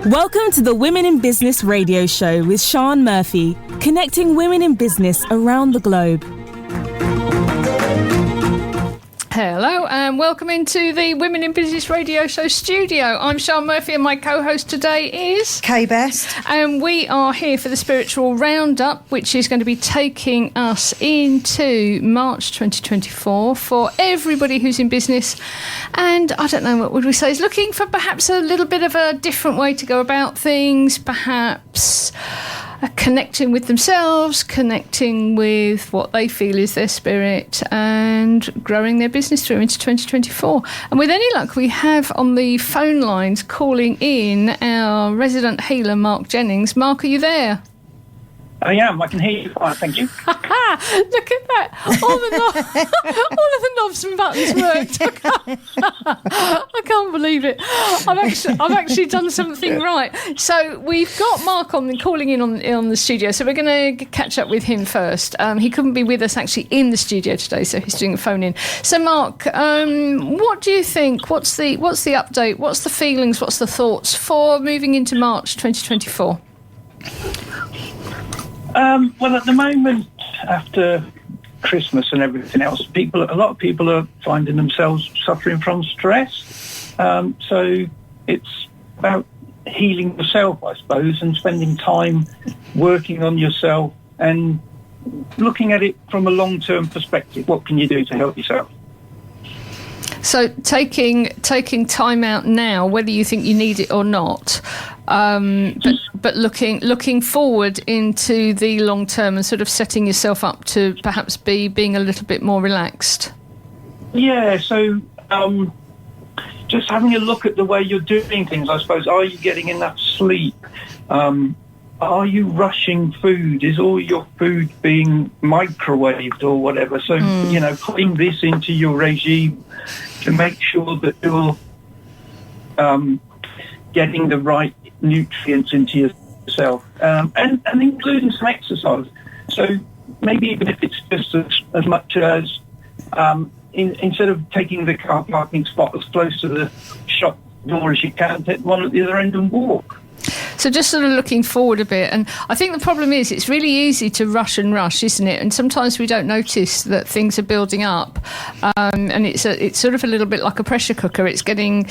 Welcome to the Women in Business radio show with Sian Murphy, connecting women in business around the globe. Hello and welcome into the Women in Business radio show studio. I'm Sian Murphy and my co-host today is Kay Best. And we are here for the spiritual Roundup, which is going to be taking us into March 2024 for everybody who's in business. And I don't know, what would we say, is looking for perhaps a little bit of a different way to go about things, perhaps connecting with themselves, connecting with what they feel is their spirit, and growing their business through into 2024. And with any luck, we have on the phone lines calling in our resident healer, Mark Jennings. Mark, are you there? I am. I can hear you fine, thank you. Look at that. All of the knobs and buttons worked. I can't believe it. I've actually done something right. So we've got Mark calling in on the studio. So we're going to catch up with him first. He couldn't be with us actually in the studio today, so he's doing a phone in. So Mark, what do you think? What's the update? What's the feelings? What's the thoughts for moving into March 2024? Well, at the moment, after Christmas and everything else, a lot of people are finding themselves suffering from stress. So it's about healing yourself, I suppose, and spending time working on yourself and looking at it from a long-term perspective. What can you do to help yourself? So taking time out now, whether you think you need it or not, but looking forward into the long term and sort of setting yourself up to perhaps being a little bit more relaxed. Yeah. So just having a look at the way you're doing things, I suppose. Are you getting enough sleep? Are you rushing food? Is all your food being microwaved or whatever? So, putting this into your regime to make sure that you're getting the right nutrients into yourself, and including some exercise. So maybe even if it's just as much as instead of taking the car parking spot as close to the shop door as you can, take one at the other end and walk. So just sort of looking forward a bit. And I think the problem is it's really easy to rush, isn't it? And sometimes we don't notice that things are building up. And it's sort of a little bit like a pressure cooker. It's getting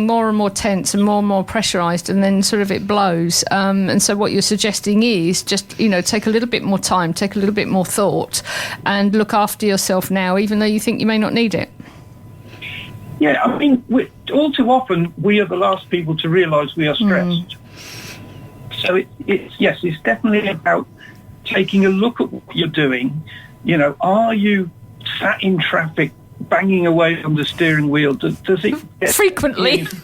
more and more tense and more pressurised, and then sort of it blows. And so what you're suggesting is just, take a little bit more time, take a little bit more thought, and look after yourself now, even though you think you may not need it. Yeah, I mean, all too often we are the last people to realise we are stressed. So it's definitely about taking a look at what you're doing. Are you sat in traffic, banging away on the steering wheel? Does it get frequently? If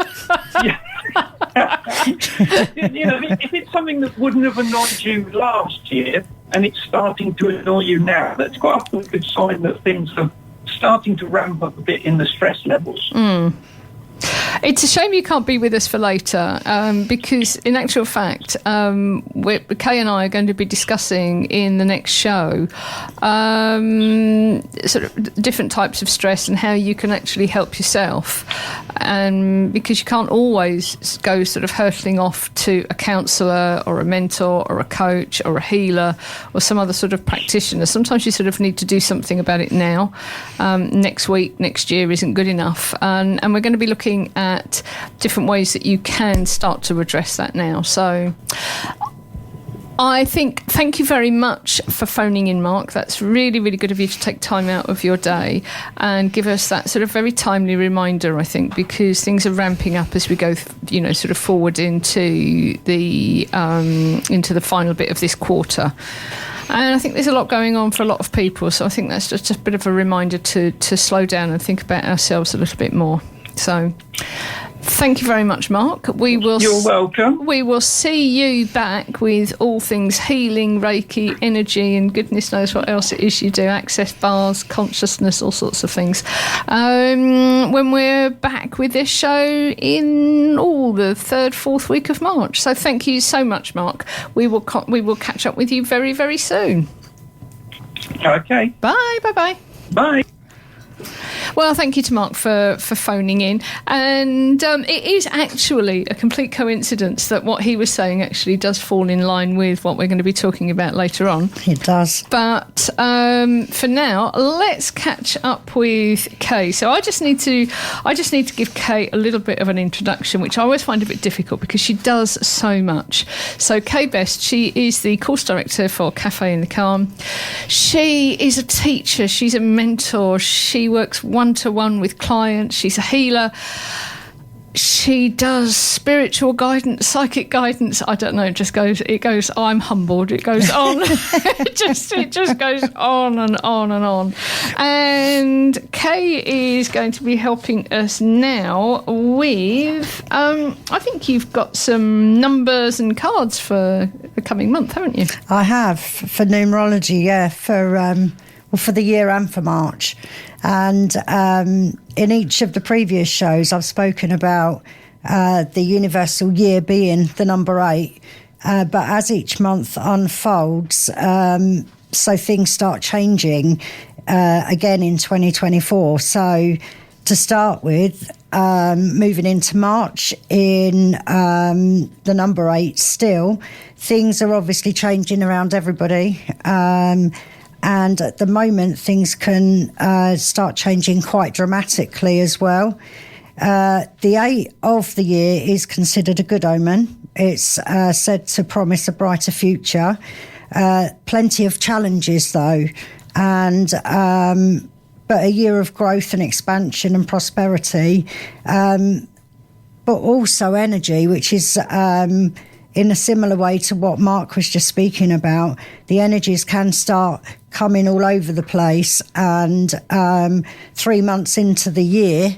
it's something that wouldn't have annoyed you last year and it's starting to annoy you now, that's quite often a good sign that things are starting to ramp up a bit in the stress levels. It's a shame you can't be with us for later, because in actual fact, Kay and I are going to be discussing in the next show sort of different types of stress and how you can actually help yourself. And because you can't always go sort of hurtling off to a counsellor or a mentor or a coach or a healer or some other sort of practitioner. Sometimes you sort of need to do something about it now. Next week, next year isn't good enough. And we're going to be looking at different ways that you can start to address that now. So I think, thank you very much for phoning in, Mark. That's really, really good of you to take time out of your day and give us that sort of very timely reminder, I think, because things are ramping up as we go, sort of forward into the final bit of this quarter. And I think there's a lot going on for a lot of people. So I think that's just a bit of a reminder to slow down and think about ourselves a little bit more. So thank you very much, Mark. You're welcome. We will see you back with all things healing, Reiki, energy, and goodness knows what else it is you do, access bars, consciousness, all sorts of things. When we're back with this show in the 3rd, 4th week of March. So thank you so much, Mark. We will catch up with you very, very soon. Okay. Bye. Bye. Bye. Well, thank you to Mark for phoning in. And it is actually a complete coincidence that what he was saying actually does fall in line with what we're going to be talking about later on. It does. But for now, let's catch up with Kay. So I just need to give Kay a little bit of an introduction, which I always find a bit difficult because she does so much. So Kay Best, she is the course director for Cafe in the Calm. She is a teacher. She's a mentor. She works one-to-one with clients. She's a healer. She does spiritual guidance, psychic guidance. I don't know. It goes. I'm humbled. It goes on. it just goes on and on and on. And Kay is going to be helping us now with. I think you've got some numbers and cards for the coming month, haven't you? I have for numerology. Yeah, for the year and for March. And in each of the previous shows, I've spoken about the universal year being the number 8. But as each month unfolds, so things start changing again in 2024. So to start with, moving into March in the number 8 still, things are obviously changing around everybody. And at the moment, things can start changing quite dramatically as well. The 8 of the year is considered a good omen. It's said to promise a brighter future. Plenty of challenges, though, and but a year of growth and expansion and prosperity, but also energy, which is in a similar way to what Mark was just speaking about. The energies can start coming all over the place, and 3 months into the year,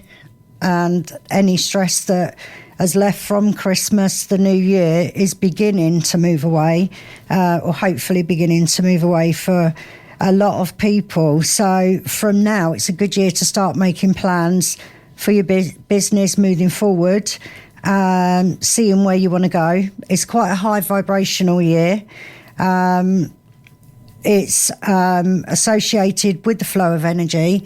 and any stress that has left from Christmas, the new year is beginning to move away, or hopefully beginning to move away for a lot of people. So from now, it's a good year to start making plans for your business moving forward, seeing where you want to go. It's quite a high vibrational year. It's associated with the flow of energy.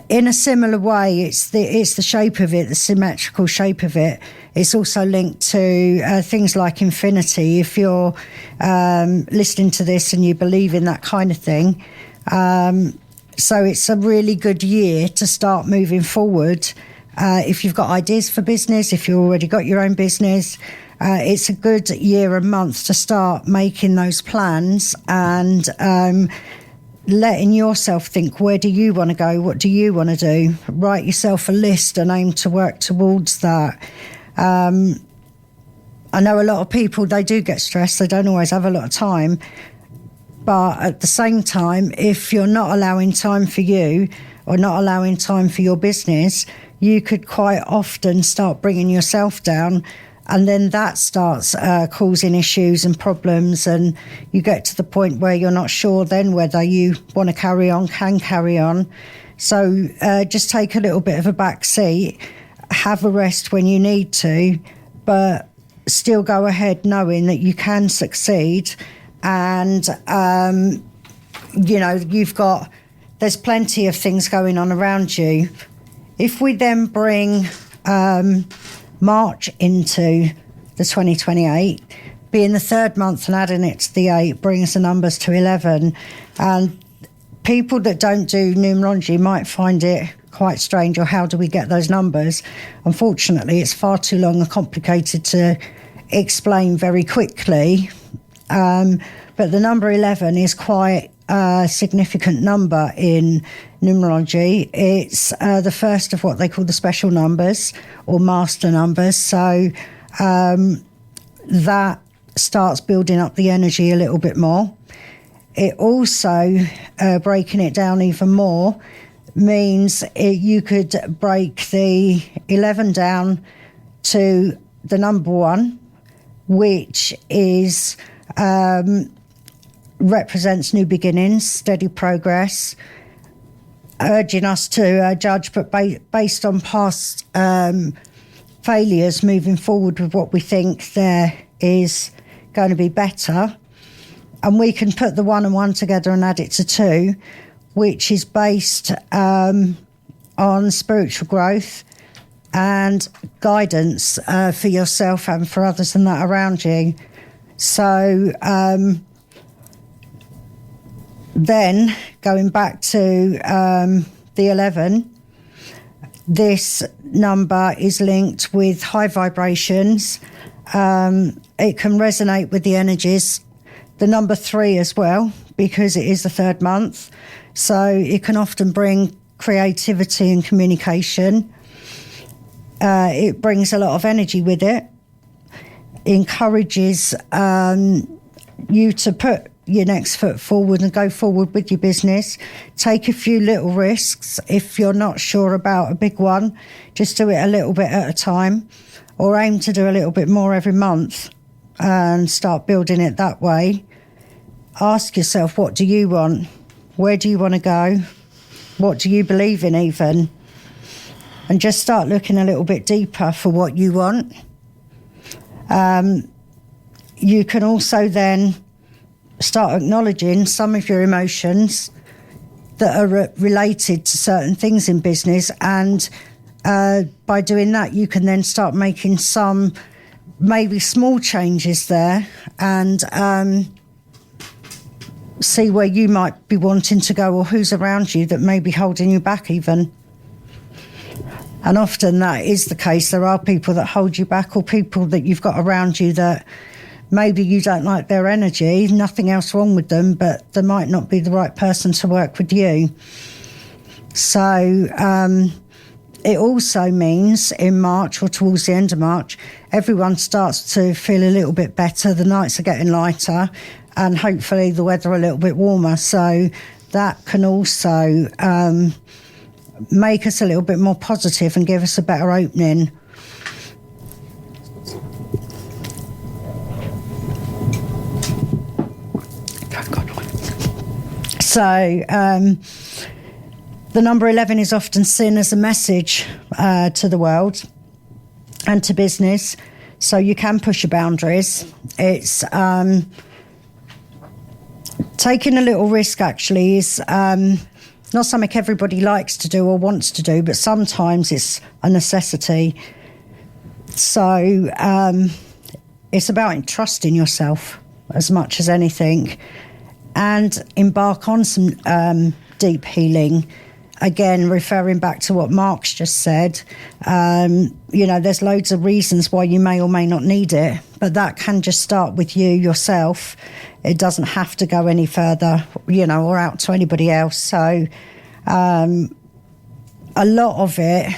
In a similar way, it's the shape of it, the symmetrical shape of it. It's also linked to things like infinity. If you're listening to this and you believe in that kind of thing, so it's a really good year to start moving forward. If you've got ideas for business, if you've already got your own business, it's a good year and month to start making those plans and letting yourself think, where do you want to go? What do you want to do? Write yourself a list and aim to work towards that. I know a lot of people, they do get stressed. They don't always have a lot of time. But at the same time, if you're not allowing time for you or not allowing time for your business, you could quite often start bringing yourself down, and then that starts causing issues and problems, and you get to the point where you're not sure then whether you want to carry on, can carry on. So just take a little bit of a back seat, have a rest when you need to, but still go ahead knowing that you can succeed. And, there's plenty of things going on around you. If we then bring March into the 2028, being the 3rd month and adding it to the 8 brings the numbers to 11. And people that don't do numerology might find it quite strange, or how do we get those numbers? Unfortunately, it's far too long and complicated to explain very quickly. But the number 11 is quite a significant number in numerology. It's the first of what they call the special numbers or master numbers. So that starts building up the energy a little bit more. It also, breaking it down even more, means you could break the 11 down to the number 1, which is represents new beginnings, steady progress, urging us to judge, but based on past failures, moving forward with what we think there is going to be better. And we can put the 1 and 1 together and add it to 2, which is based on spiritual growth and guidance for yourself and for others and that around you. So then going back to the 11, this number is linked with high vibrations. It can resonate with the energies. The number 3 as well, because it is the 3rd month. So it can often bring creativity and communication. It brings a lot of energy with it. Encourages you to put your next foot forward and go forward with your business. Take a few little risks. If you're not sure about a big one, just do it a little bit at a time, or aim to do a little bit more every month and start building it that way. Ask yourself, what do you want? Where do you want to go? What do you believe in even? And just start looking a little bit deeper for what you want. You can also then start acknowledging some of your emotions that are related to certain things in business, and by doing that you can then start making some maybe small changes there and see where you might be wanting to go, or who's around you that may be holding you back even. And often that is the case. There are people that hold you back, or people that you've got around you that maybe you don't like their energy, nothing else wrong with them, but they might not be the right person to work with you. So it also means in March, or towards the end of March, everyone starts to feel a little bit better. The nights are getting lighter and hopefully the weather a little bit warmer. So that can also make us a little bit more positive and give us a better opening. So the number 11 is often seen as a message to the world and to business. So you can push your boundaries. It's taking a little risk, actually, is not something everybody likes to do or wants to do, but sometimes it's a necessity. So it's about trusting yourself as much as anything, and embark on some deep healing. Again, referring back to what Mark's just said, there's loads of reasons why you may or may not need it, but that can just start with you yourself. It doesn't have to go any further, or out to anybody else. So a lot of it,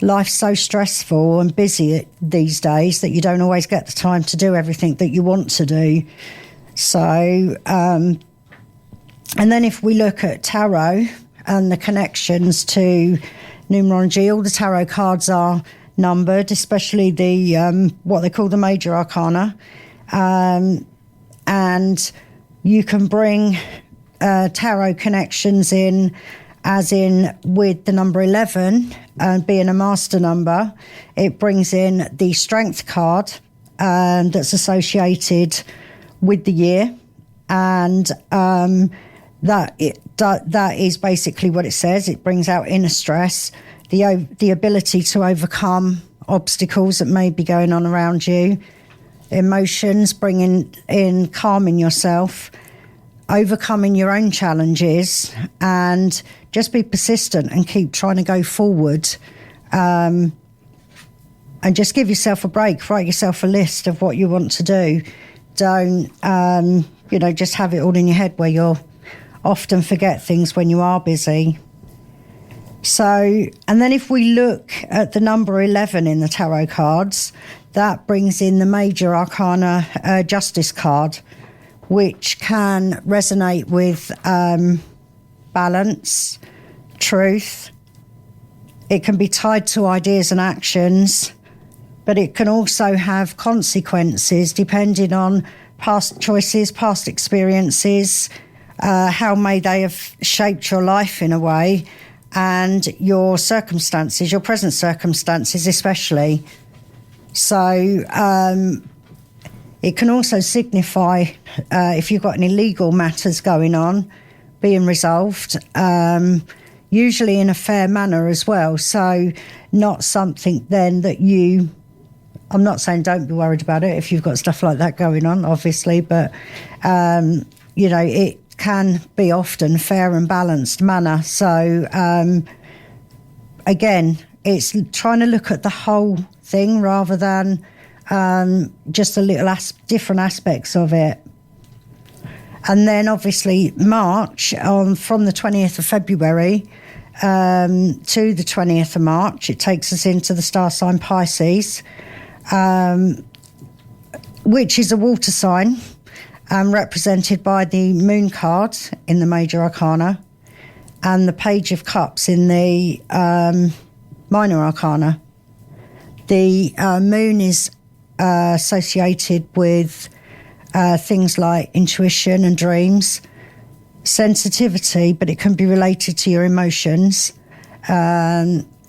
life's so stressful and busy these days that you don't always get the time to do everything that you want to do. So, and then if we look at tarot and the connections to numerology, all the tarot cards are numbered, especially the what they call the major arcana. And you can bring tarot connections in, as in with the number 11 being a master number. It brings in the strength card that's associated with the year, and that is basically what it says. It brings out inner stress, the ability to overcome obstacles that may be going on around you, emotions, bringing in calming yourself, overcoming your own challenges, and just be persistent and keep trying to go forward, and just give yourself a break. Write yourself a list of what you want to do. Don't, just have it all in your head, where you'll often forget things when you are busy. So, and then if we look at the number 11 in the tarot cards, that brings in the major arcana justice card, which can resonate with balance, truth. It can be tied to ideas and actions, but it can also have consequences depending on past choices, past experiences, how may they have shaped your life in a way, and your circumstances, your present circumstances especially. So it can also signify if you've got any legal matters going on, being resolved, usually in a fair manner as well. So not something then that I'm not saying don't be worried about it if you've got stuff like that going on, obviously, but, it can be often fair and balanced manner. So, again, it's trying to look at the whole thing rather than just a little different aspects of it. And then obviously March, from the 20th of February to the 20th of March, it takes us into the star sign Pisces, which is a water sign, represented by the moon card in the major arcana and the page of cups in the minor arcana. The moon is associated with things like intuition and dreams, sensitivity, but it can be related to your emotions.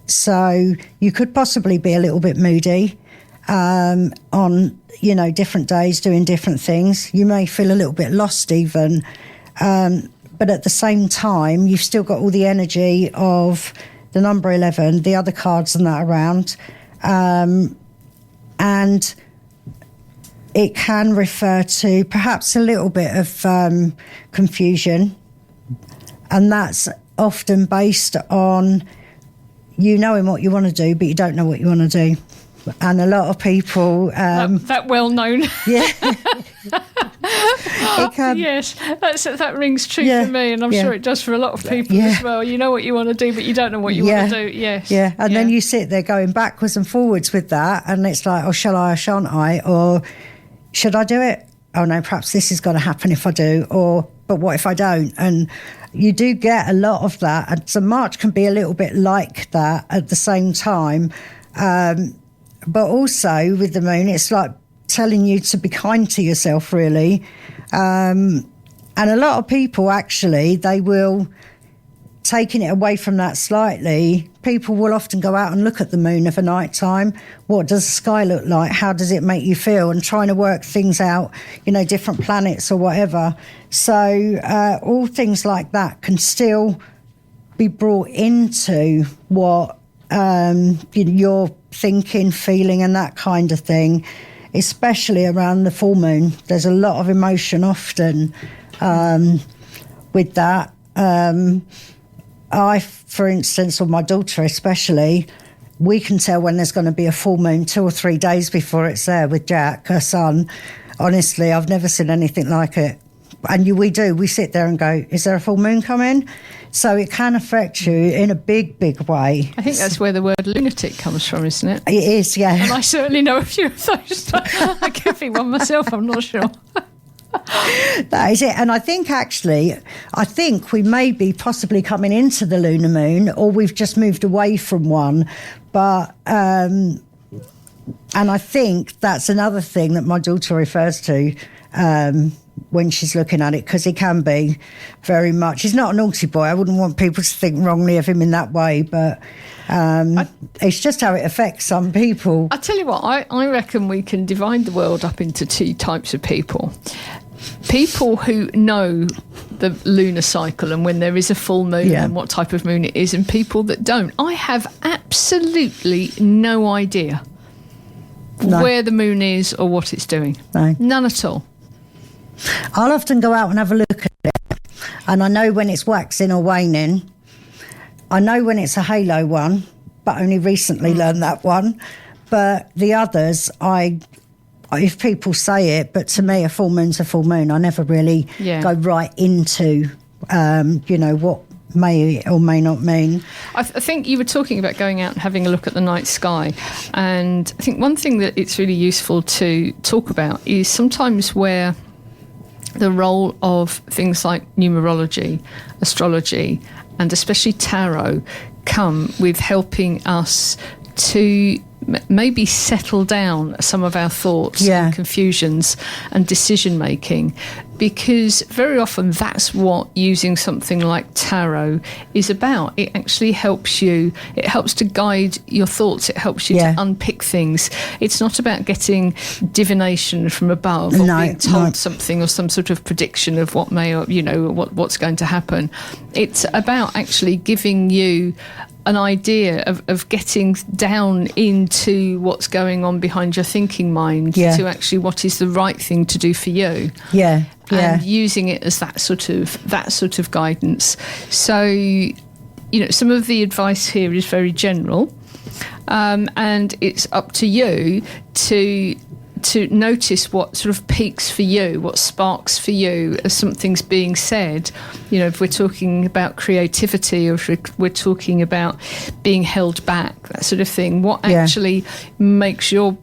So you could possibly be a little bit moody on, different days doing different things. You may feel a little bit lost even, but at the same time, you've still got all the energy of the number 11, the other cards and that around. And it can refer to perhaps a little bit of confusion, and that's often based on you knowing what you want to do, but you don't know what you want to do. And a lot of people... that well-known. Yeah. It can, yes, that rings true for me, and I'm sure it does for a lot of people as well. You know what you want to do, but you don't know what you want to do, yes. Yeah, and then you sit there going backwards and forwards with that, and it's like, oh, shall I or shan't I? Or should I do it? Oh, no, perhaps this is going to happen if I do. Or, but what if I don't? And you do get a lot of that. And so March can be a little bit like that at the same time. But also with the moon, it's like telling you to be kind to yourself, really. And a lot of people, actually, they will, taking it away from that slightly, people will often go out and look at the moon of a night time. What does the sky look like? How does it make you feel? And trying to work things out, different planets or whatever. So all things like that can still be brought into what you're thinking, feeling, and that kind of thing, especially around the full moon. There's a lot of emotion often with that. I, for instance, or my daughter especially, we can tell when there's going to be a full moon 2 or 3 days before it's there with Jack, her son. Honestly, I've never seen anything like it. And we sit there and go, is there a full moon coming? So it can affect you in a big, big way. I think that's where the word lunatic comes from, isn't it? It is, yeah. And I certainly know a few of those. I could be one myself, I'm not sure. That is it. And I think we may be possibly coming into the lunar moon, or we've just moved away from one. But, and I think that's another thing that my daughter refers to when she's looking at it, because he can be very much, he's not a naughty boy. I wouldn't want people to think wrongly of him in that way, but it's just how it affects some people. I tell you what, I reckon we can divide the world up into 2 types of people. People who know the lunar cycle and when there is a full moon and what type of moon it is, and people that don't. I have absolutely no idea where the moon is or what it's doing. No. None at all. I'll often go out and have a look at it, and I know when it's waxing or waning. I know when it's a halo one, but only recently learned that one. But the others, if people say it, but to me, a full moon's a full moon. I never really go right into, what may or may not mean. I think you were talking about going out and having a look at the night sky. And I think one thing that it's really useful to talk about is sometimes where the role of things like numerology, astrology, and especially tarot come with helping us to maybe settle down some of our thoughts and confusions and decision making, because very often that's what using something like tarot is about. It actually helps you. It helps to guide your thoughts. It helps you to unpick things. It's not about getting divination from above or being told something or some sort of prediction of what may, or, what's going to happen. It's about actually giving you an idea of getting down into what's going on behind your thinking mind to actually what is the right thing to do for you. And using it as that sort of guidance. So, some of the advice here is very general, and it's up to you to notice what sort of peaks for you, what sparks for you as something's being said. If we're talking about creativity, or if we're talking about being held back, that sort of thing, what actually makes your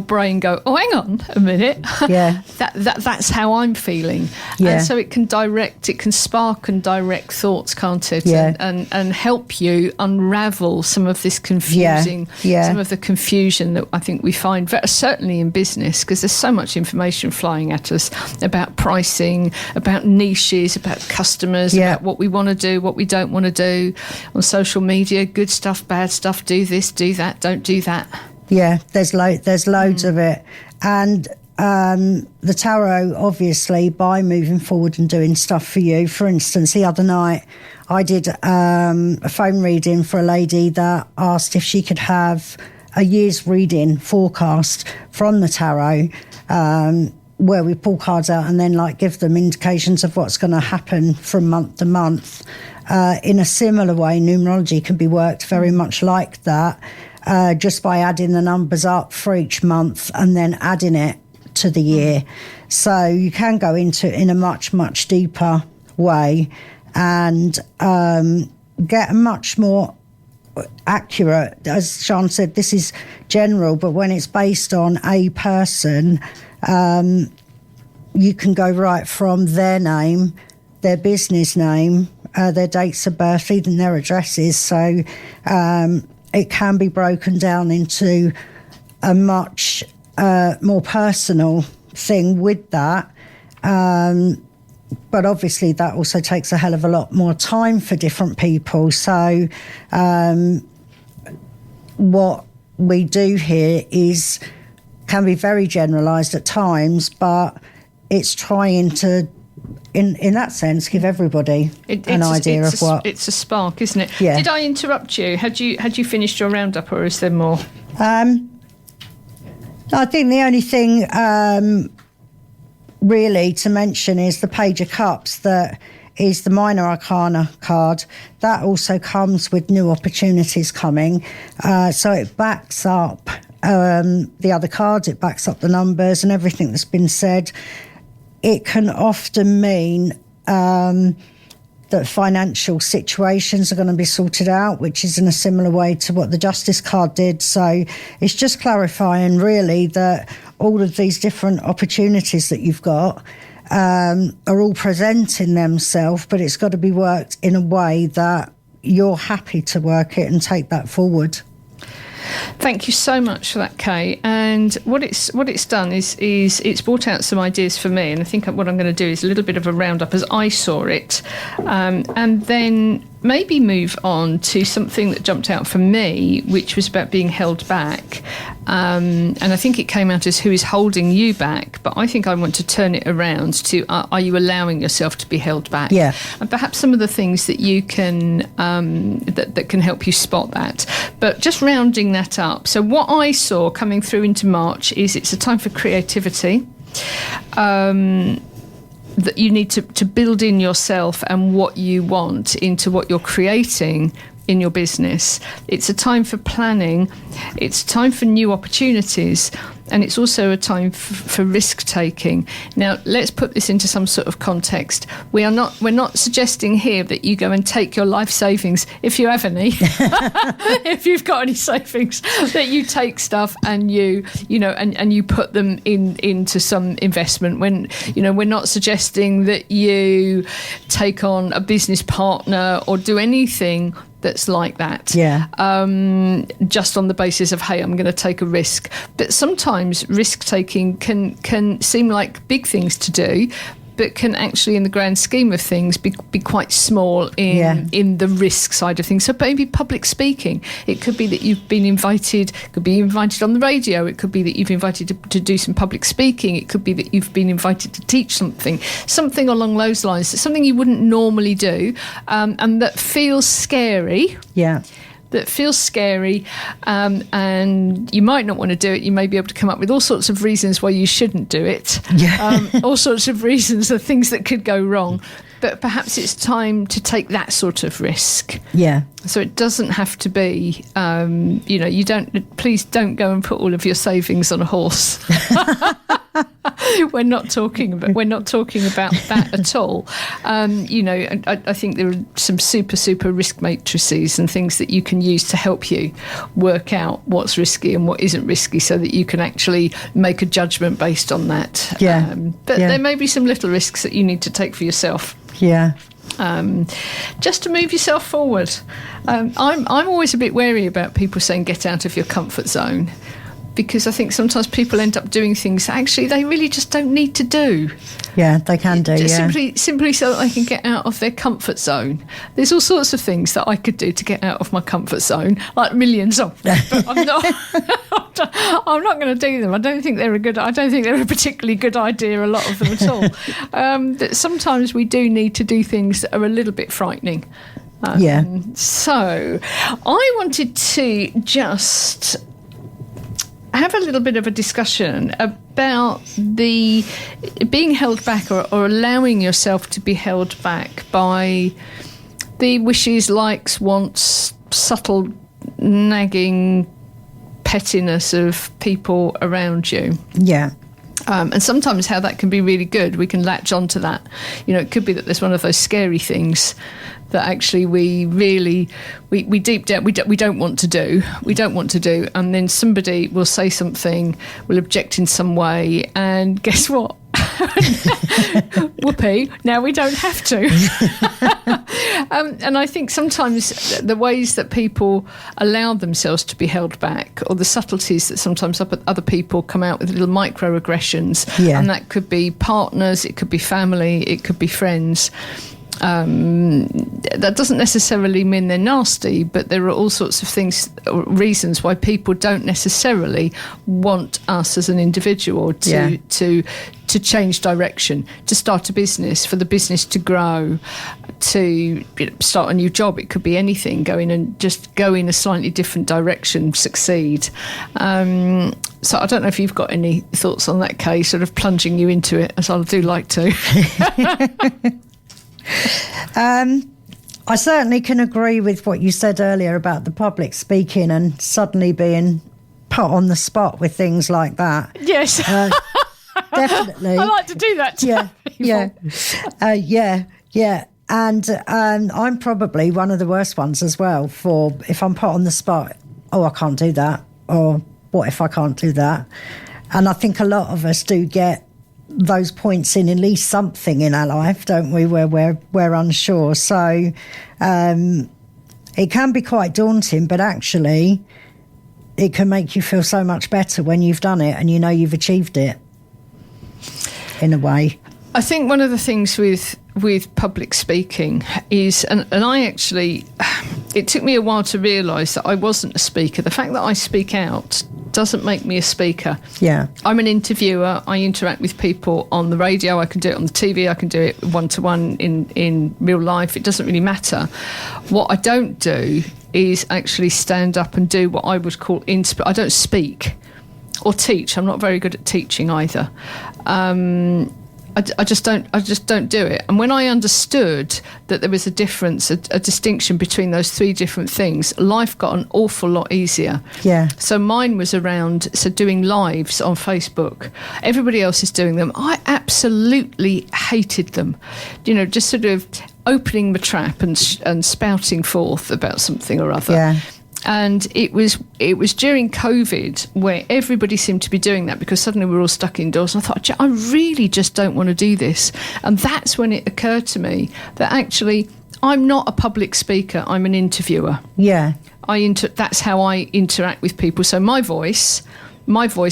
brain go, oh, hang on a minute, that's how I'm feeling. And so it can spark and direct thoughts, can't it? And help you unravel some of this some of the confusion that I think we find certainly in business, because there's so much information flying at us about pricing, about niches, about customers, about what we want to do, what we don't want to do on social media, good stuff, bad stuff, do this, do that, don't do that. Yeah, there's loads of it. And the tarot, obviously, by moving forward and doing stuff for you. For instance, the other night, I did a phone reading for a lady that asked if she could have a year's reading forecast from the tarot, where we pull cards out and then give them indications of what's going to happen from month to month. In a similar way, numerology can be worked very much like that. Just by adding the numbers up for each month and then adding it to the year. So you can go into it in a much, much deeper way and get a much more accurate, as Sean said, this is general, but when it's based on a person, you can go right from their name, their business name, their dates of birth, even their addresses. So it can be broken down into a much more personal thing with that. But obviously that also takes a hell of a lot more time for different people. So what we do here can be very generalised at times, but it's trying to, in that sense, give everybody an idea of what... It's a spark, isn't it? Yeah. Did I interrupt you? Had you finished your roundup, or is there more? I think the only thing really to mention is the Page of Cups, that is the minor arcana card. That also comes with new opportunities coming. So it backs up the other cards, it backs up the numbers and everything that's been said. It can often mean that financial situations are going to be sorted out, which is in a similar way to what the Justice card did. So it's just clarifying, really, that all of these different opportunities that you've got are all presenting themselves, but it's got to be worked in a way that you're happy to work it and take that forward. Thank you so much for that, Kay. And what it's done is it's brought out some ideas for me, and I think what I'm going to do is a little bit of a roundup as I saw it, and then maybe move on to something that jumped out for me, which was about being held back. And I think it came out as who is holding you back, but I think I want to turn it around to are you allowing yourself to be held back? Yeah. And perhaps some of the things that you can that can help you spot that. But just rounding that up. So what I saw coming through into March is it's a time for creativity. That you need to build in yourself and what you want into what you're creating in your business. It's a time for planning. It's a time for new opportunities. And it's also a time for risk taking. Now, let's put this into some sort of context. We're not suggesting here that you go and take your life savings, if you have any, if you've got any savings, that you take stuff and you put them into some investment. When, we're not suggesting that you take on a business partner or do anything that's like that. Yeah. Just on the basis of, hey, I'm going to take a risk. But sometimes risk taking can seem like big things to do, but can actually, in the grand scheme of things, be quite small in the risk side of things. So maybe public speaking. It could be that you've been invited, on the radio. It could be that you've invited to do some public speaking. It could be that you've been invited to teach something along those lines. It's something you wouldn't normally do, and that feels scary. Yeah. That feels scary, and you might not want to do it. You may be able to come up with all sorts of reasons why you shouldn't do it. Yeah. All sorts of reasons of things that could go wrong. But perhaps it's time to take that sort of risk. Yeah. So it doesn't have to be, please don't go and put all of your savings on a horse. We're not talking about that at all. I think there are some super risk matrices and things that you can use to help you work out what's risky and what isn't risky, so that you can actually make a judgment based on that. Yeah. But there may be some little risks that you need to take for yourself. Yeah. Just to move yourself forward. I'm always a bit wary about people saying get out of your comfort zone, because I think sometimes people end up doing things that actually they really just don't need to do. Yeah, they can do, Simply so that they can get out of their comfort zone. There's all sorts of things that I could do to get out of my comfort zone, like millions of them, but I'm not going to do them. I don't think they're a particularly good idea, a lot of them at all. That sometimes we do need to do things that are a little bit frightening. So I wanted to just have a little bit of a discussion about the being held back or allowing yourself to be held back by the wishes, likes, wants, subtle nagging pettiness of people around you. Yeah. And sometimes how that can be really good, we can latch onto that. It could be that there's one of those scary things that actually we deep down we don't want to do. We don't want to do, and then somebody will say something, will object in some way, and guess what? Whoopee! Now we don't have to. And I think sometimes the ways that people allow themselves to be held back, or the subtleties that sometimes other people come out with little microaggressions, and that could be partners, it could be family, it could be friends. That doesn't necessarily mean they're nasty, but there are all sorts of things, reasons why people don't necessarily want us as an individual to change direction, to start a business, for the business to grow, to start a new job. It could be anything, go in a slightly different direction, succeed. So I don't know if you've got any thoughts on that, Kay, sort of plunging you into it, as I do like to. I certainly can agree with what you said earlier about the public speaking and suddenly being put on the spot with things like that. Yes. Definitely. I like to do that to people. And I'm probably one of the worst ones as well, for if I'm put on the spot, I can't do that, or what if I can't do that? And I think a lot of us do get those points in at least something in our life, don't we, where we're unsure. So it can be quite daunting, but actually it can make you feel so much better when you've done it and you've achieved it in a way. I think one of the things with public speaking is, and I actually, it took me a while to realise that I wasn't a speaker. The fact that I speak out doesn't make me a speaker. Yeah. I'm an interviewer. I interact with people on the radio. I can do it on the TV. I can do it one-to-one in real life. It doesn't really matter. What I don't do is actually stand up and do what I would call I don't speak or teach. I'm not very good at teaching either. I just don't do it. And when I understood that there was a difference, a distinction between those three different things, life got an awful lot easier. Yeah. So mine was around doing lives on Facebook. Everybody else is doing them. I absolutely hated them. Just sort of opening the trap and spouting forth about something or other. Yeah. And it was during COVID where everybody seemed to be doing that, because suddenly we were all stuck indoors. And I thought, I really just don't want to do this. And that's when it occurred to me that actually I'm not a public speaker. I'm an interviewer. Yeah. That's how I interact with people. So my voice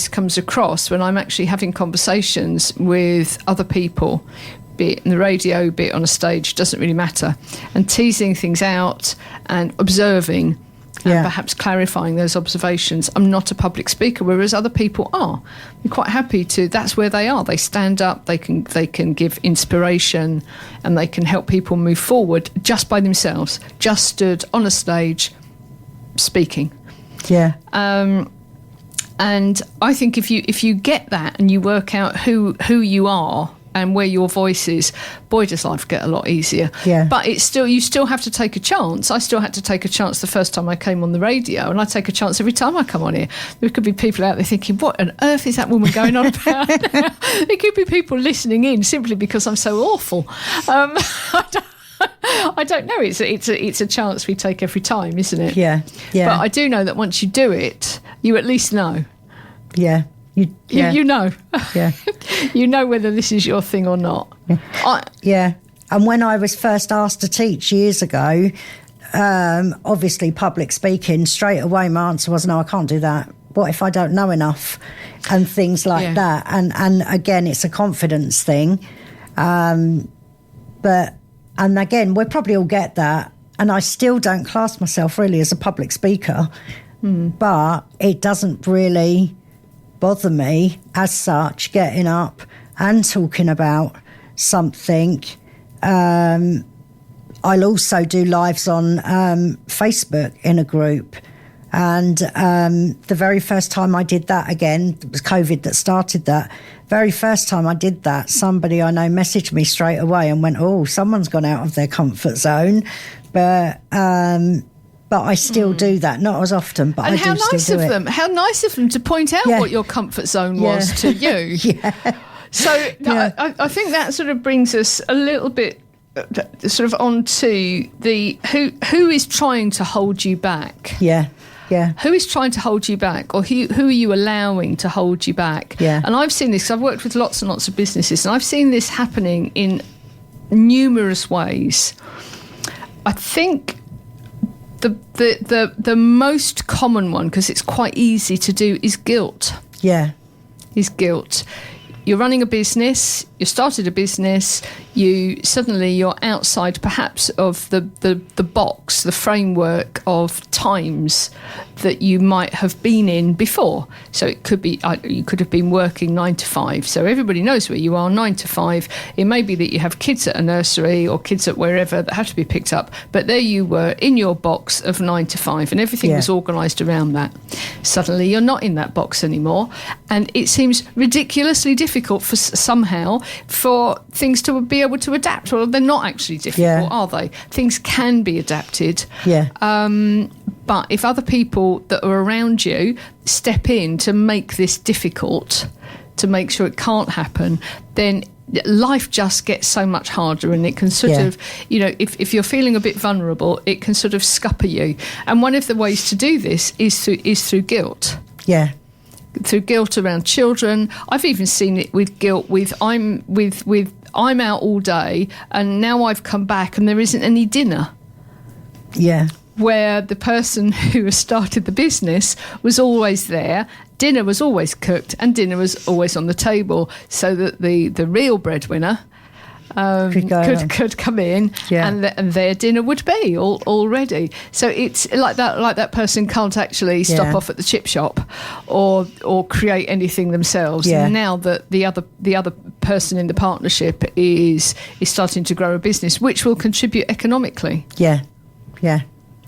comes across when I'm actually having conversations with other people, be it in the radio, be it on a stage, doesn't really matter, and teasing things out and observing and perhaps clarifying those observations. I'm not a public speaker, whereas other people are. I'm quite happy to. That's where they are. They stand up. They can give inspiration, and they can help people move forward just by themselves, just stood on a stage, speaking. Yeah. And I think if you get that and you work out who you are and where your voice is, boy, does life get a lot easier. Yeah. But you still have to take a chance. I still had to take a chance the first time I came on the radio, and I take a chance every time I come on here. There could be people out there thinking, what on earth is that woman going on about? There could be people listening in simply because I'm so awful. I don't know. It's a chance we take every time, isn't it? Yeah. Yeah. But I do know that once you do it, you at least know. Yeah. You know. Yeah. You know whether this is your thing or not. Yeah. And when I was first asked to teach years ago, obviously public speaking, straight away my answer was, no, I can't do that. What if I don't know enough? And things like that. And again, it's a confidence thing. But again, we'll probably all get that. And I still don't class myself really as a public speaker. But it doesn't really bother me as such getting up and talking about something. I'll also do lives on Facebook in a group. And the very first time I did that, again, it was COVID that started that. Very first time I did that, somebody I know messaged me straight away and went, oh, someone's gone out of their comfort zone. But I still do that, not as often, but and I do still do it. How nice of them to point out what your comfort zone was to you. So I think that sort of brings us a little bit sort of onto the who is trying to hold you back. Yeah. Who is trying to hold you back, or who are you allowing to hold you back? Yeah. And I've seen this, 'cause I've worked with lots and lots of businesses, and I've seen this happening in numerous ways. I think the most common one, because it's quite easy to do, is guilt. Yeah. Is guilt. You're running a business, you started a business, you're outside perhaps of the box, the framework of times that you might have been in before. So it could be, you could have been working 9 to 5. So everybody knows where you are, 9 to 5. It may be that you have kids at a nursery or kids at wherever that have to be picked up. But there you were in your box of 9 to 5 and everything was organised around that. Suddenly you're not in that box anymore. And it seems ridiculously difficult somehow for things to be able to adapt. Well, they're not actually difficult, are they? Things can be adapted. Yeah. But if other people that are around you step in to make this difficult, to make sure it can't happen, then life just gets so much harder, and it can sort of, if you're feeling a bit vulnerable, it can sort of scupper you. And one of the ways to do this is through guilt. Yeah. Through guilt around children. I've even seen it with guilt I'm out all day and now I've come back and there isn't any dinner. Yeah. Where the person who has started the business was always there, dinner was always cooked and dinner was always on the table, so that the real breadwinner could come in and their dinner would be all ready. So it's like that person can't actually stop off at the chip shop or create anything themselves. Yeah. And now that the other person in the partnership is starting to grow a business which will contribute economically. Yeah.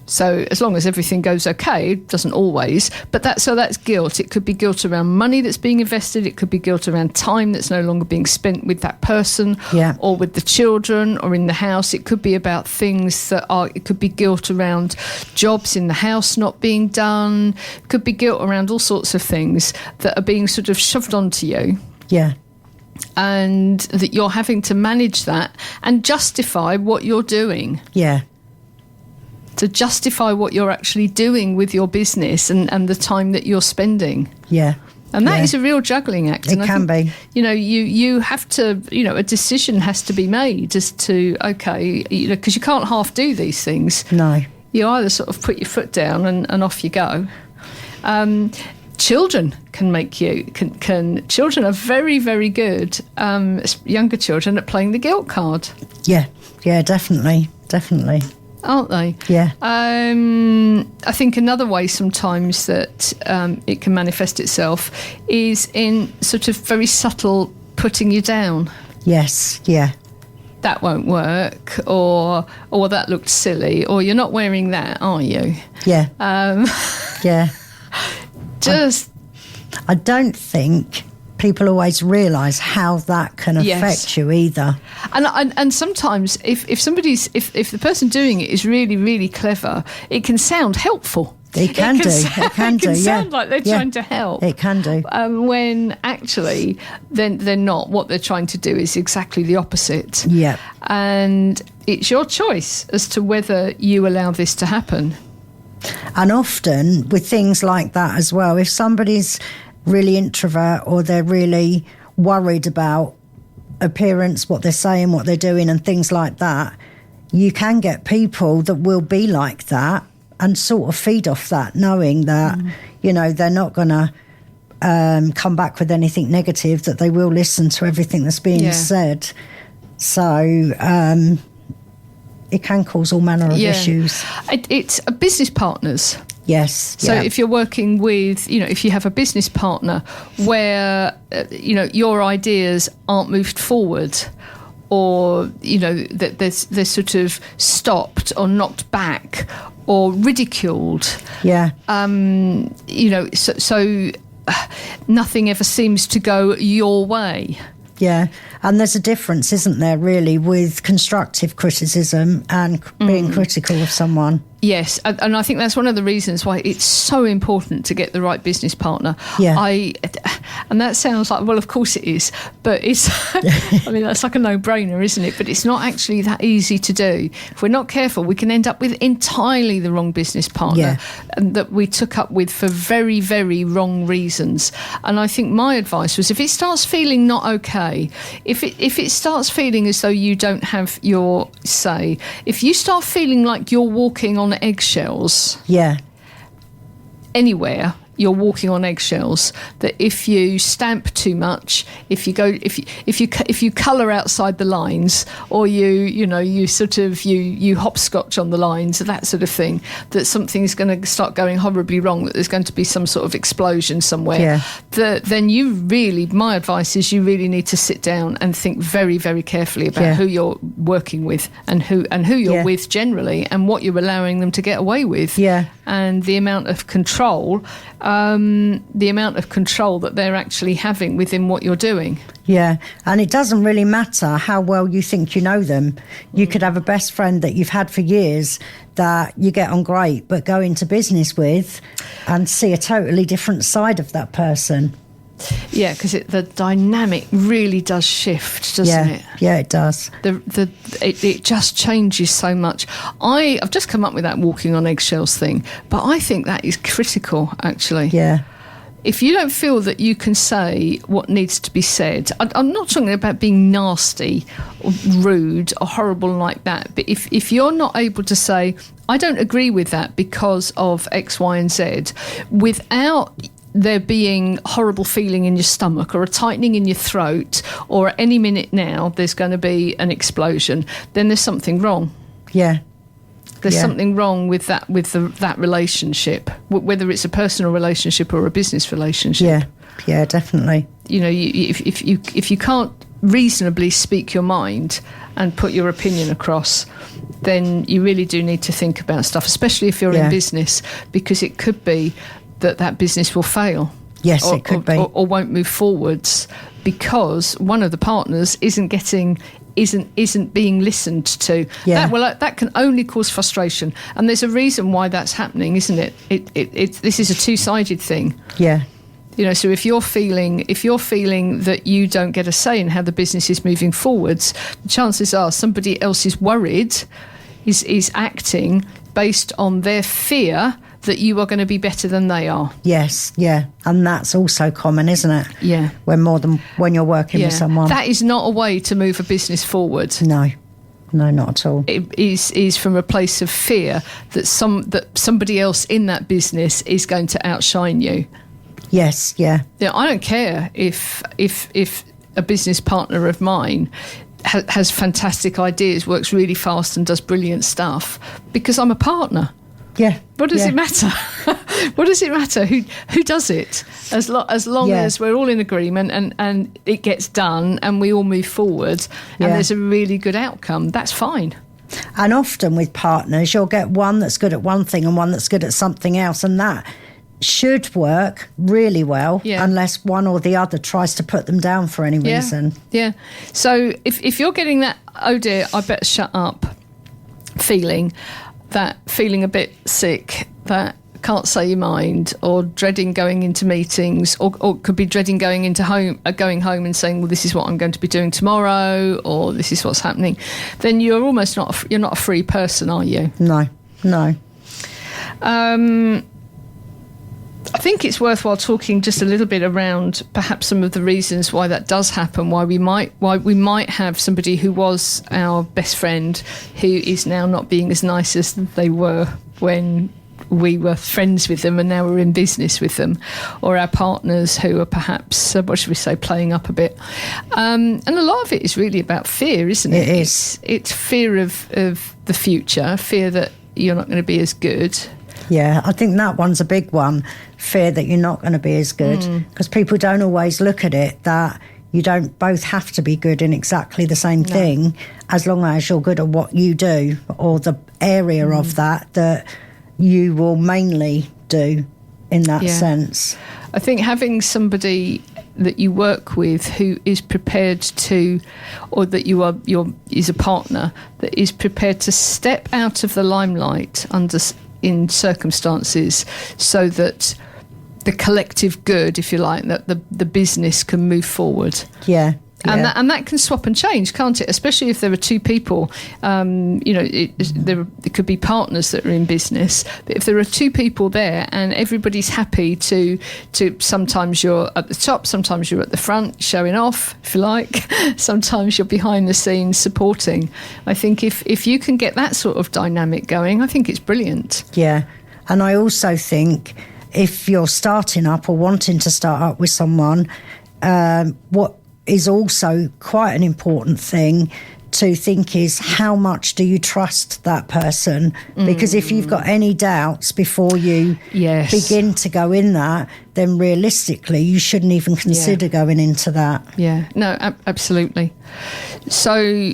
So as long as everything goes okay, it doesn't always, but that's guilt. It could be guilt around money that's being invested. It could be guilt around time that's no longer being spent with that person or with the children or in the house. It could be about things it could be guilt around jobs in the house not being done. It could be guilt around all sorts of things that are being sort of shoved onto you. Yeah. And that you're having to manage that and justify what you're doing. Yeah. To justify what you're actually doing with your business and the time that you're spending. Yeah. And that is a real juggling act. It can be. You know, you have to, you know, a decision has to be made as to, okay, you know, because you can't half do these things. No. You either sort of put your foot down and off you go. Children can make you, children are very, very good, younger children, at playing the guilt card. Yeah, definitely. Aren't they? Yeah. I think another way sometimes that it can manifest itself is in sort of very subtle putting you down. Yes, yeah. That won't work, or that looked silly, or you're not wearing that, are you? Yeah. Yeah. I don't think people always realise how that can affect you either. And sometimes if the person doing it is really, really clever, it can sound helpful. It can sound like they're trying to help. It can do. When actually they're not. What they're trying to do is exactly the opposite. Yeah. And it's your choice as to whether you allow this to happen. And often with things like that as well, if somebody's really introvert or they're really worried about appearance, what they're saying, what they're doing and things like that, you can get people that will be like that and sort of feed off that, knowing that, you know, they're not going to come back with anything negative, that they will listen to everything that's being said. So it can cause all manner of issues. It's business partners. Yes. So if you're working with, you know, if you have a business partner where, you know, your ideas aren't moved forward, or, you know, that they're sort of stopped or knocked back or ridiculed. Yeah. You know, so nothing ever seems to go your way. Yeah, and there's a difference, isn't there, really, with constructive criticism and being critical of someone. Yes, and I think that's one of the reasons why it's so important to get the right business partner. Yeah. And that sounds like, well, of course it is, but it's, I mean, that's like a no-brainer, isn't it? But it's not actually that easy to do. If we're not careful, we can end up with entirely the wrong business partner that we took up with for very, very wrong reasons. And I think my advice was, if it starts feeling not okay, if it starts feeling as though you don't have your say, if you start feeling like you're walking on eggshells, anywhere you're walking on eggshells, that if you stamp too much, if you colour outside the lines, or you hopscotch on the lines, that sort of thing, that something's going to start going horribly wrong, that there's going to be some sort of explosion somewhere, then you really, my advice is, you really need to sit down and think very, very carefully about who you're working with and who you're with generally, and what you're allowing them to get away with, and the amount of control that they're actually having within what you're doing. Yeah, and it doesn't really matter how well you think you know them. You could have a best friend that you've had for years that you get on great, but go into business with and see a totally different side of that person. Yeah, because the dynamic really does shift, doesn't it? Yeah, it does. It just changes so much. I've just come up with that walking on eggshells thing, but I think that is critical, actually. Yeah. If you don't feel that you can say what needs to be said, I'm not talking about being nasty or rude or horrible like that, but if you're not able to say, I don't agree with that because of X, Y and Z, without there being horrible feeling in your stomach or a tightening in your throat, or at any minute now there's going to be an explosion, then there's something wrong. Yeah. There's something wrong with that that relationship, whether it's a personal relationship or a business relationship. Yeah, definitely. You know, if you can't reasonably speak your mind and put your opinion across, then you really do need to think about stuff, especially if you're in business, because it could be that business will fail. Yes, it could be. Or won't move forwards because one of the partners isn't being listened to. Yeah. That can only cause frustration, and there's a reason why that's happening, isn't it? This is a two-sided thing. Yeah. You know, so if you're feeling that you don't get a say in how the business is moving forwards, the chances are somebody else is worried, is acting based on their fear that you are going to be better than they are. Yes, yeah. And that's also common, isn't it? Yeah. When you're working with someone. That is not a way to move a business forward. No, not at all. It is from a place of fear that somebody else in that business is going to outshine you. Yes, yeah. Yeah, I don't care if a business partner of mine has fantastic ideas, works really fast and does brilliant stuff, because I'm a partner. Yeah. What does it matter? What does it matter who does it? As long as we're all in agreement and it gets done and we all move forward and there's a really good outcome, that's fine. And often with partners, you'll get one that's good at one thing and one that's good at something else, and that should work really well unless one or the other tries to put them down for any reason. Yeah. So if you're getting that, oh dear, I better shut up feeling a bit sick, that can't say your mind, or dreading going into meetings, or could be dreading going home and saying, well, this is what I'm going to be doing tomorrow, or this is what's happening, then you're almost you're not a free person, are you? No. I think it's worthwhile talking just a little bit around perhaps some of the reasons why that does happen, why we might have somebody who was our best friend who is now not being as nice as they were when we were friends with them and now we're in business with them, or our partners who are perhaps, what should we say, playing up a bit. And a lot of it is really about fear, isn't it? It is. It's fear of the future, fear that you're not going to be as good. Yeah, I think that one's a big one, fear that you're not going to be as good, because people don't always look at it that you don't both have to be good in exactly the same thing, as long as you're good at what you do, or the area of that you will mainly do in that sense. I think having somebody that you work with who is prepared to, or that is a partner that is prepared to step out of the limelight in circumstances so that the collective good, if you like, that the business can move forward. Yeah. And that can swap and change, can't it? Especially if there are two people. There could be partners that are in business, but if there are two people there and everybody's happy to sometimes you're at the top, sometimes you're at the front showing off, if you like, sometimes you're behind the scenes supporting. I think if you can get that sort of dynamic going, I think it's brilliant. Yeah, and I also think if you're starting up or wanting to start up with someone, what is also quite an important thing to think is, how much do you trust that person? Because if you've got any doubts before you begin to go in that, then realistically you shouldn't even consider going into that. Yeah, no, absolutely. So,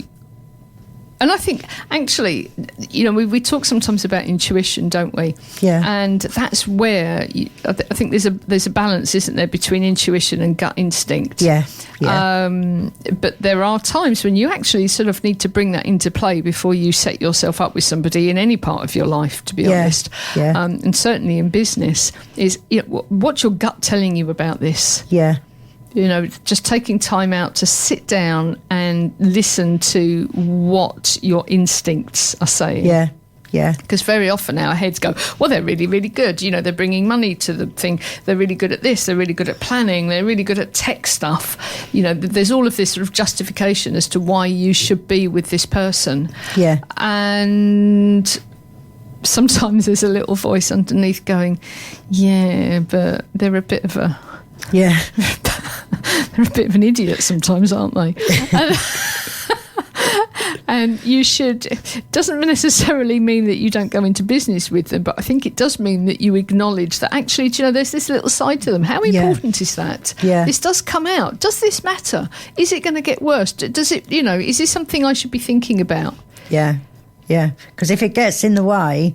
and I think actually, we talk sometimes about intuition, don't we? Yeah. And that's where I think there's a balance, isn't there, between intuition and gut instinct? Yeah. But there are times when you actually sort of need to bring that into play before you set yourself up with somebody in any part of your life, to be honest. Yeah. And certainly in business, is what's your gut telling you about this? Yeah. Just taking time out to sit down and listen to what your instincts are saying. Yeah. Yeah. Because very often our heads go, well, they're really, really good. They're bringing money to the thing. They're really good at this. They're really good at planning. They're really good at tech stuff. There's all of this sort of justification as to why you should be with this person. Yeah. And sometimes there's a little voice underneath going, yeah, but they're a bit of a... Yeah. They're a bit of an idiot sometimes, aren't they? And you should, doesn't necessarily mean that you don't go into business with them, but I think it does mean that you acknowledge that actually, there's this little side to them. How important is that? Yeah. This does come out. Does this matter? Is it going to get worse? Does it, is this something I should be thinking about? Yeah. Yeah. Because if it gets in the way,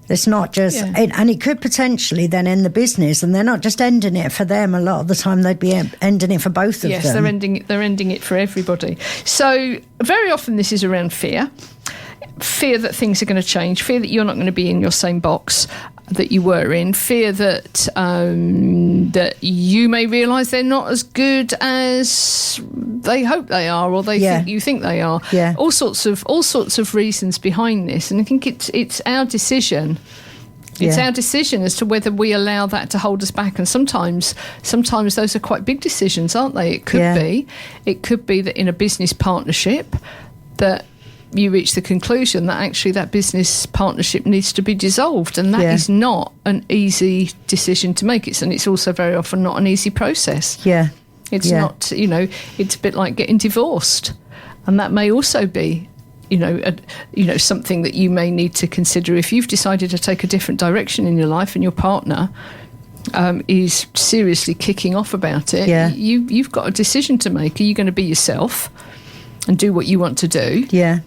it's not just, and it could potentially then end the business, and they're not just ending it for them. A lot of the time they'd be ending it for both of them. Yes, they're ending it for everybody. So very often this is around fear that things are going to change, fear that you're not going to be in your same box that you were in, fear that that you may realise they're not as good as they hope they are, or they think you think they are. Yeah. All sorts of reasons behind this, and I think it's our decision It's our decision as to whether we allow that to hold us back. And sometimes those are quite big decisions, aren't they? It could be that in a business partnership that you reach the conclusion that actually that business partnership needs to be dissolved, and that is not an easy decision to make. It's also very often not an easy process. It's not, it's a bit like getting divorced, and that may also be something that you may need to consider if you've decided to take a different direction in your life and your partner is seriously kicking off about it. You've got a decision to make. Are you going to be yourself and do what you want to do,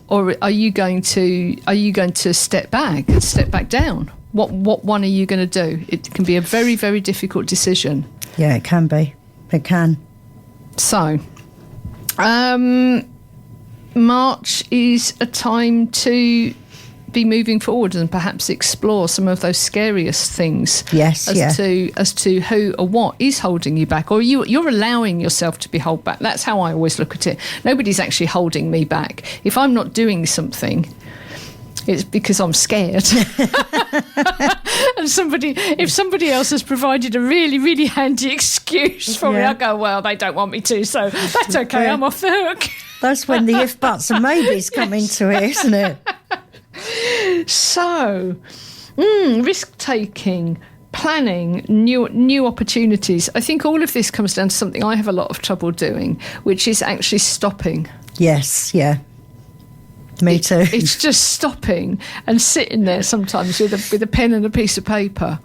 or are you going to step back and step back down? What one are you going to do? It can be a very, very difficult decision. It can be. It can. So March is a time to be moving forward and perhaps explore some of those scariest things as to who or what is holding you back, or you're allowing yourself to be held back. That's how I always look at it. Nobody's actually holding me back. If I'm not doing something, it's because I'm scared. And if somebody else has provided a really, really handy excuse for me, I go, well, they don't want me to, so that's okay, I'm off the hook. That's when the if, buts and maybes come into it, isn't it? So, risk-taking, planning, new opportunities. I think all of this comes down to something I have a lot of trouble doing, which is actually stopping. Yes, me too. It's just stopping and sitting there sometimes with a pen and a piece of paper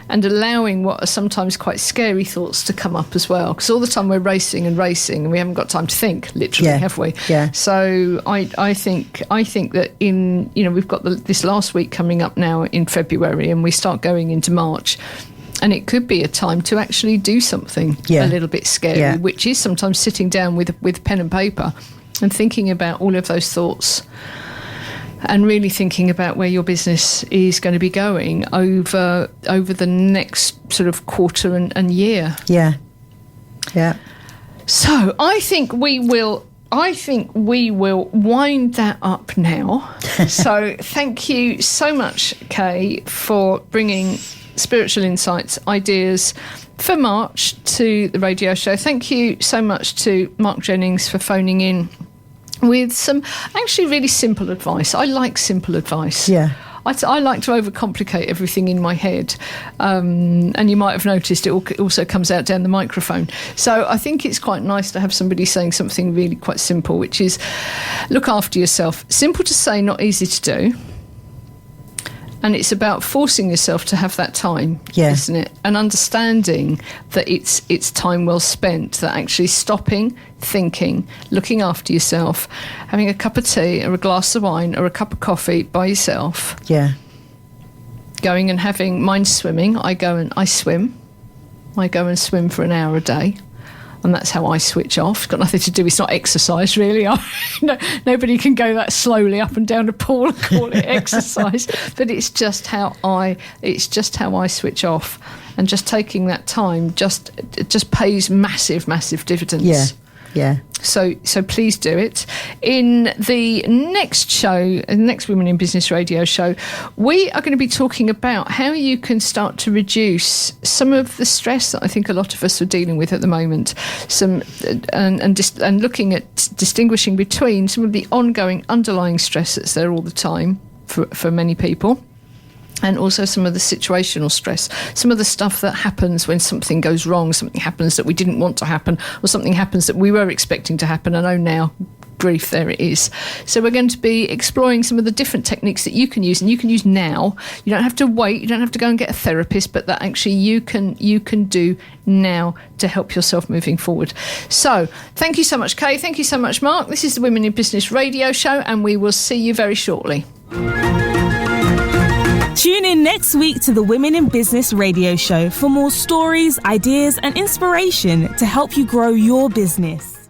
and allowing what are sometimes quite scary thoughts to come up as well. Because all the time we're racing and we haven't got time to think, literally, have we? So I think that we've got this last week coming up now in February, and we start going into March. And it could be a time to actually do something a little bit scary, which is sometimes sitting down with pen and paper and thinking about all of those thoughts and really thinking about where your business is going to be going over the next sort of quarter and year. So I think we will wind that up now. So thank you so much, Kay, for bringing spiritual insights, ideas for March to the radio show. Thank you so much to Mark Jennings for phoning in with some actually really simple advice. I like simple advice. I like to overcomplicate everything in my head. And you might have noticed it also comes out down the microphone. So I think it's quite nice to have somebody saying something really quite simple, which is look after yourself. Simple to say, not easy to do. And it's about forcing yourself to have that time, isn't it? And understanding that it's time well spent, that actually stopping, thinking, looking after yourself, having a cup of tea or a glass of wine or a cup of coffee by yourself. Going and having, mine's swimming. I go and swim for an hour a day. And that's how I switch off. It's got nothing to do. It's not exercise, really. Nobody can go that slowly up and down a pool and call it exercise. But it's just how I switch off. And just taking that time just pays massive, massive dividends. So please do it. In the next show, the next Women in Business radio show, we are going to be talking about how you can start to reduce some of the stress that I think a lot of us are dealing with at the moment. And looking at distinguishing between some of the ongoing underlying stress that's there all the time for many people. And also some of the situational stress, some of the stuff that happens when something goes wrong, something happens that we didn't want to happen, or something happens that we were expecting to happen, and oh, now, grief, there it is. So we're going to be exploring some of the different techniques that you can use, and you can use now. You don't have to wait, you don't have to go and get a therapist, but that actually you can do now to help yourself moving forward. So thank you so much, Kay. Thank you so much, Mark. This is the Women in Business radio show, and we will see you very shortly. Tune in next week to the Women in Business radio show for more stories, ideas, and inspiration to help you grow your business.